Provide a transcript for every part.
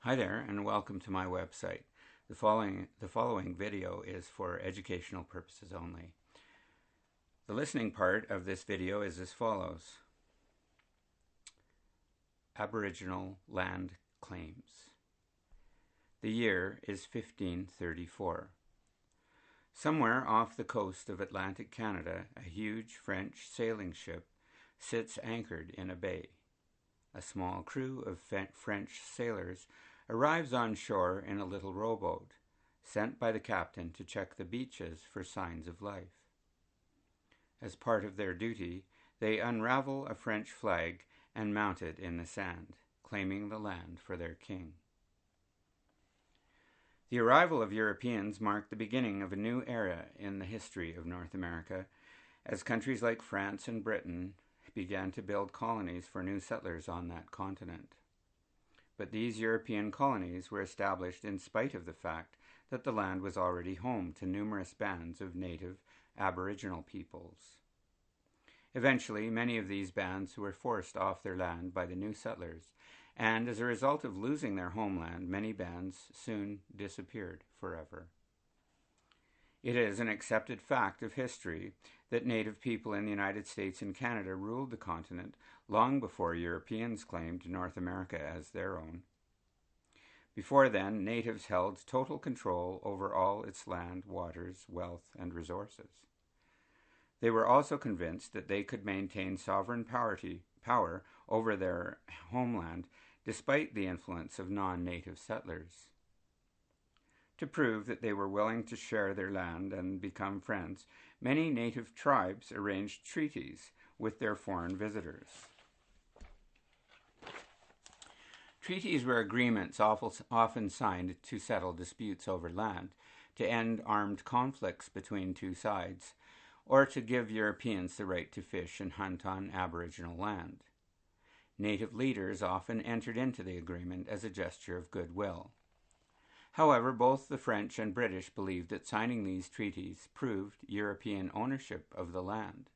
Hi there, and welcome to my website. The following video is for educational purposes only. The listening part of this video is as follows. Aboriginal land claims. The year is 1534. Somewhere off the coast of Atlantic Canada, a huge French sailing ship sits anchored in a bay. A small crew of French sailors arrives on shore in a little rowboat, sent by the captain to check the beaches for signs of life. As part of their duty, they unravel a French flag and mount it in the sand, claiming the land for their king. The arrival of Europeans marked the beginning of a new era in the history of North America, as countries like France and Britain began to build colonies for new settlers on that continent. But these European colonies were established in spite of the fact that the land was already home to numerous bands of native Aboriginal peoples. Eventually, many of these bands were forced off their land by the new settlers, and as a result of losing their homeland, many bands soon disappeared forever. It is an accepted fact of history that Native people in the United States and Canada ruled the continent long before Europeans claimed North America as their own. Before then, natives held total control over all its land, waters, wealth, and resources. They were also convinced that they could maintain sovereign power over their homeland despite the influence of non-native settlers. To prove that they were willing to share their land and become friends, many native tribes arranged treaties with their foreign visitors. Treaties were agreements often signed to settle disputes over land, to end armed conflicts between two sides, or to give Europeans the right to fish and hunt on Aboriginal land. Native leaders often entered into the agreement as a gesture of goodwill. However, both the French and British believed that signing these treaties proved European ownership of the land.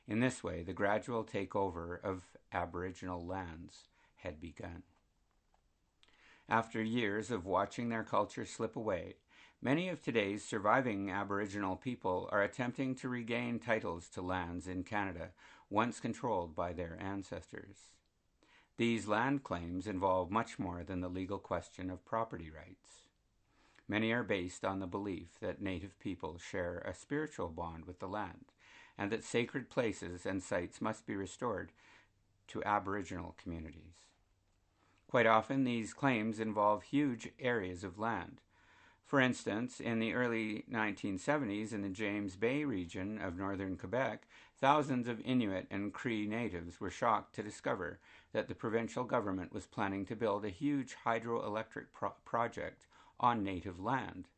In this way, the gradual takeover of Aboriginal lands had begun. After years of watching their culture slip away, many of today's surviving Aboriginal people are attempting to regain titles to lands in Canada once controlled by their ancestors. These land claims involve much more than the legal question of property rights. Many are based on the belief that Native people share a spiritual bond with the land, and that sacred places and sites must be restored to Aboriginal communities. Quite often, these claims involve huge areas of land. For instance, in the early 1970s in the James Bay region of northern Quebec, thousands of Inuit and Cree natives were shocked to discover that the provincial government was planning to build a huge hydroelectric project on native land.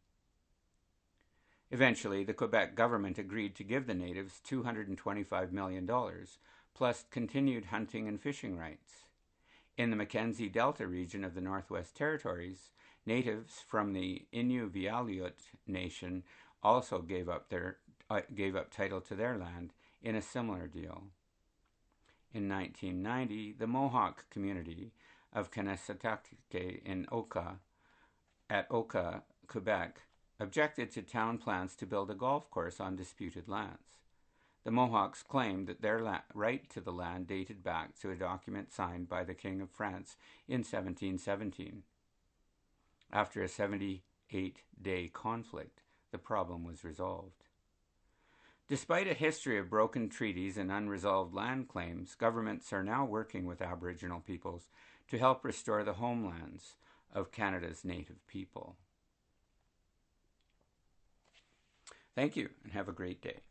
Eventually, the Quebec government agreed to give the natives $225 million, plus continued hunting and fishing rights. In the Mackenzie Delta region of the Northwest Territories, natives from the Inuvialuit Nation also gave up title to their land in a similar deal. In 1990, the Mohawk community of Kanesatake in Oka, Quebec, objected to town plans to build a golf course on disputed lands. The Mohawks claimed that their right to the land dated back to a document signed by the King of France in 1717. After a 78-day conflict, the problem was resolved. Despite a history of broken treaties and unresolved land claims, governments are now working with Aboriginal peoples to help restore the homelands of Canada's Native people. Thank you, and have a great day.